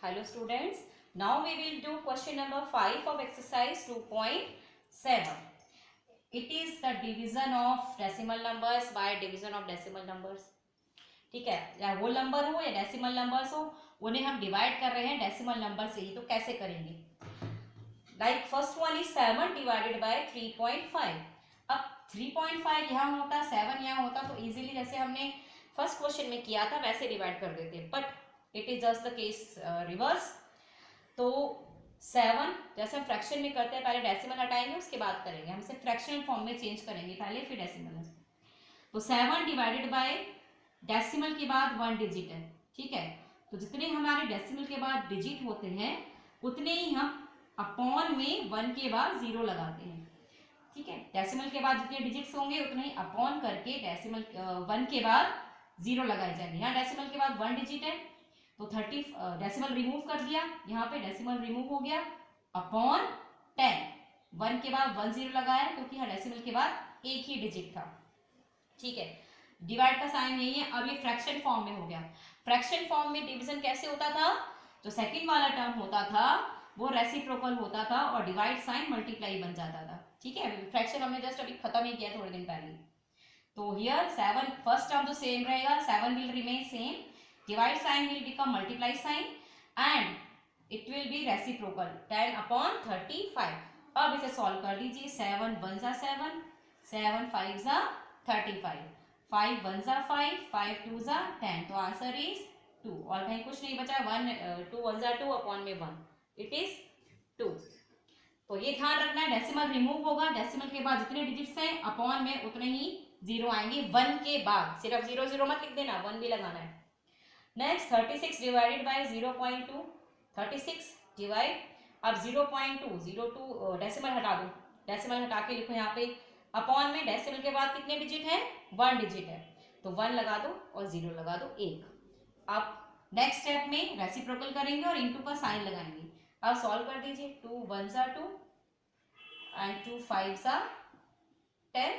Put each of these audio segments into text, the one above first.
Hello students. Now we will do question number 5 of exercise 2.7. It is the division of decimal numbers by division of decimal numbers. ठीक है, या whole number हो या decimal numbers हो, उन्हें हम divide कर रहे हैं डेसिमल नंबर से ही. तो कैसे करेंगे? Like first one is 7 divided by 3.5. अब 3.5 यहाँ होता, 7 यहाँ होता, तो इजीली जैसे हमने फर्स्ट क्वेश्चन में किया था वैसे डिवाइड कर देते. But it is just the case reverse. तो 7 जैसे हम फ्रैक्शन में करते हैं, पहले डेसिमल हटाएंगे उसके बाद करेंगे. हम इसे फ्रैक्शनल फॉर्म में चेंज करेंगे पहले, फिर डेसिमल. तो 7 डिवाइडेड बाय डेसिमल के बाद 1 डिजिट है. ठीक है, तो जितने हमारे डेसिमल के बाद डिजिट होते हैं उतने ही हम अपॉन में 1 के बाद 0 लगाते हैं. ठीक है, डेसिमल के बाद जितने डिजिट्स होंगे उतने ही अपॉन करके डेसिमल 1 के बाद 0 लगाए जाएंगे. यहाँ डेसिमल के बाद 1 डिजिट है तो 30 डेसिमल रिमूव कर दिया, यहाँ पे डेसिमल रिमूव हो गया, अपॉन 10. 1 के बाद 1 0 लगाया क्योंकि यहाँ डेसिमल के बाद एक ही डिजिट था. ठीक है, डिवाइड का साइन यही है. अब ये फ्रैक्शन फॉर्म में हो गया. फ्रैक्शन फॉर्म में डिवीजन कैसे होता था? जो सेकंड वाला टर्म होता था वो रेसिप्रोकल होता था और डिवाइड साइन मल्टीप्लाई बन जाता था. ठीक है, फ्रैक्शन हमने जस्ट अभी खत्म ही किया थोड़े दिन पहले. तो हियर 7 फर्स्ट टर्म तो सेम रहेगा, 7 will remain same, divide sign will become multiply sign and it will be reciprocal 10 upon 35. अब इसे सॉल्व कर दीजिए. 7 1 जा 7, 7 5 जा 35, 5 1 जा 5, 5 2 जा 10. तो आंसर इज 2. और कहीं कुछ नहीं बचा. 1 2 1 जा 2 अपॉन में 1, इट इज 2. तो ये ध्यान रखना है, डेसिमल रिमूव होगा, डेसिमल के बाद जितने डिजिट्स हैं अपॉन में उतने ही 0 आएंगे. 1 के बाद सिर्फ 0 0 मत लिख देना, 1 भी लगाना है. Next 36 divided by 0.2. 36 डिवाइड, अब 0.2 0.2 डेसिमल हटा दो, डेसिमल हटा के लिखो यहाँ पे. अपॉन में डेसिमल के बाद कितने डिजिट है? 1 डिजिट है, तो 1 लगा दो और 0 लगा दो 1. अब नेक्स्ट स्टेप में रेसिप्रोकल करेंगे और इनटू का साइन लगाएंगे. अब सॉल्व कर दीजिए. 2 1 जा 2 एंड 2 5 जा 10.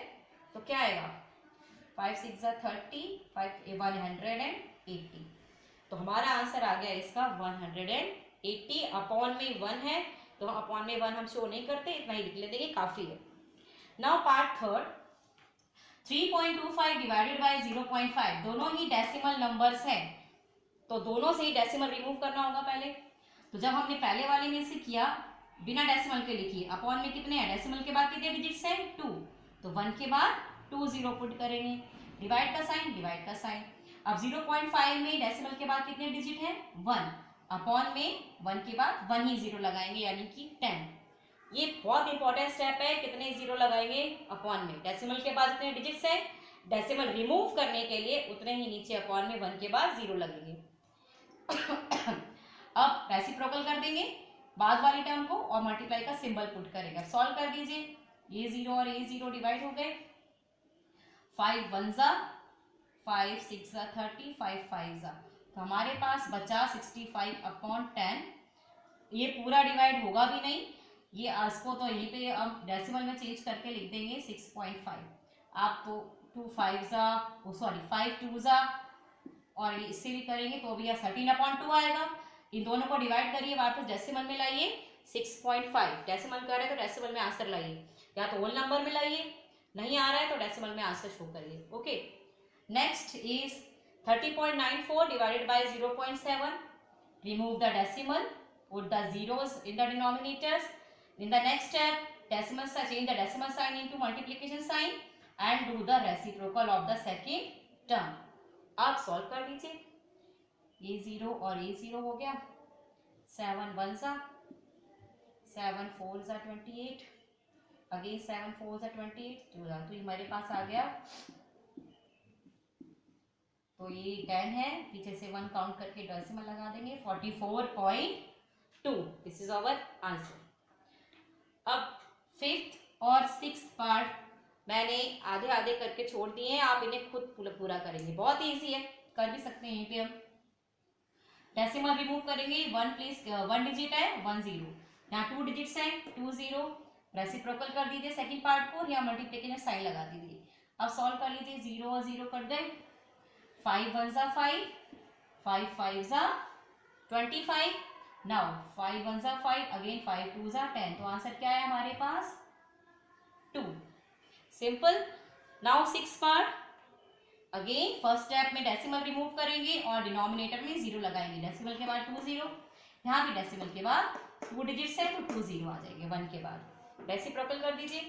तो क्या आएगा? 5 6 जा 30, 5 180. तो हमारा आंसर आ गया इसका 180. अपॉन में 1 है तो अपॉन में 1 हम शो नहीं करते, इतना ही लिख लेते, ये काफी है. Now part third. 3.25 divided by 0.5. दोनों ही डेसिमल नंबर्स हैं तो दोनों से ही डेसिमल रिमूव करना होगा पहले. तो जब हमने पहले वाले में से किया बिना डेसिमल के लिखिए. अपॉन में कितने हैं? डेसिमल के बाद कितने डिजिट्स हैं? 2. तो 1 के बाद 2 0 पुट करेंगे. डिवाइड का साइन, डिवाइड का साइन. अब 0.5 में डेसिमल के बाद कितने डिजिट हैं? 1. अपॉन में 1 के बाद 1 ही 0 लगाएंगे यानी कि 10. ये बहुत इंपॉर्टेंट स्टेप है. कितने 0 लगाएंगे? अपॉन में. डेसिमल के बाद जितने डिजिट्स हैं डेसिमल रिमूव करने के लिए उतने ही नीचे अपॉन में 1 के बाद 0 लगेंगे. अब रेसिप्रोकल कर देंगे बाद वाली टर्म को और मल्टीप्लाई का सिंबल पुट करेंगे. सॉल्व कर दीजिए. ये 0 और ये 0 डिवाइड हो गए. 5 1 जा 5 6 जा 30, 5 5 जा. तो हमारे पास बचा 65 अपॉन 10. ये पूरा डिवाइड होगा भी नहीं, ये इसको तो यहीं पे अब डेसिमल में चेंज करके लिख देंगे 6.5. आप तो 2 5 जा सॉरी 5 2 जा और इससे भी करेंगे तो भी यह 13/2 आएगा. इन दोनों को डिवाइड करिए, वापस डेसिमल में लाइए. 6.5 डेसिमल कर रहे हैं तो डेसिमल में आंसर लाइए, या तो होल नंबर में लाइए. नहीं आ रहा है तो डेसिमल में आंसर शो करिए. Okay, next is 30.94 divided by 0.7. Remove the decimal, put the zeros in the denominators. In the next step, decimal change the decimal sign into multiplication sign and do the reciprocal of the second term. आप solve कर लीजिए. ये 0 और ये 0 हो गया. 7 1 जा 7 4 जा 28, अगेन 7 4 जा 28 तो ये हमारे पास आ गया. तो ये 10 है, पीछे से 1 काउंट करके डेसिमल लगा देंगे. 44.2. This is our answer. अब फिफ्थ और सिक्स्थ पार्ट मैंने आधे आधे करके छोड़ दिए हैं, आप इन्हें खुद पूरा करेंगे. बहुत इजी है, कर भी सकते हैं. यहीं पे हम डेसिमल रिमूव करेंगे. 1 प्लीज 1 डिजिट है 1 0, यहाँ 2 डिजिट्स हैं 2 0. रेसिप्रोकल कर दीजिए सेकंड पार्ट को, या मल्टीप्लिकेशन साइन लगा दीजिए. अब सॉल्व कर लीजिए. 0 और 0 कर दे. 5 1 जा 5, 5 5 जा 25. नाउ 5 1 जा 5, अगेन 5 2 जा 10, तो आंसर क्या है हमारे पास 2. Simple. Now 6 part. Again first step में डेसिमल रिमूव करेंगे और डिनोमिनेटर में 0 लगाएंगे. डेसिमल के बाद 2 0, यहाँ भी डेसिमल के बाद 2 डिजिट्स है तो 2 0 आ जाएंगे 1 के बाद. रेसिप्रोकल कर दीजिए.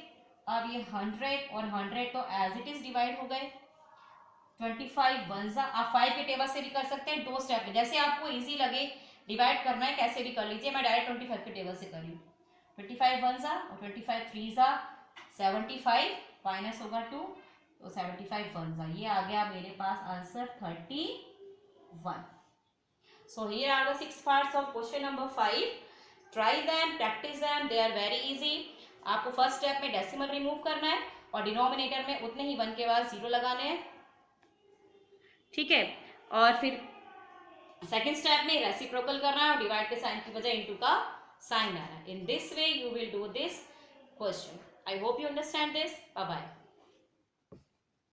अब ये 100 और 100 तो एज इट इज डिवाइड हो गए. 25 1 जा, आप 5 के टेबल से भी कर सकते हैं 2 स्टेप में, जैसे आपको इजी लगे डिवाइड करना है कैसे भी कर लीजिए. मैं डायरेक्ट 25 के टेबल से कर रही हूँ. 25 1 जा और 25 3 जा 75, माइनस होगा 2 तो 75 1 जा, ये आ गया मेरे पास answer 31. So here are the 6 parts of question number 5. Try them, practice them, they are very easy. आपको फर्स्ट स्टेप में डेसिमल रिमूव करना है और डिनोमिनेटर में उतने ही 1 के बाद 0 लगाने हैं. ठीक है. और फिर सेकेंड स्टेप में रेसिप्रोकल करना है और डिवाइड के साइन की बजाय इनटू का साइन आना है. In this way you will do this question. I hope you understand this. Bye bye.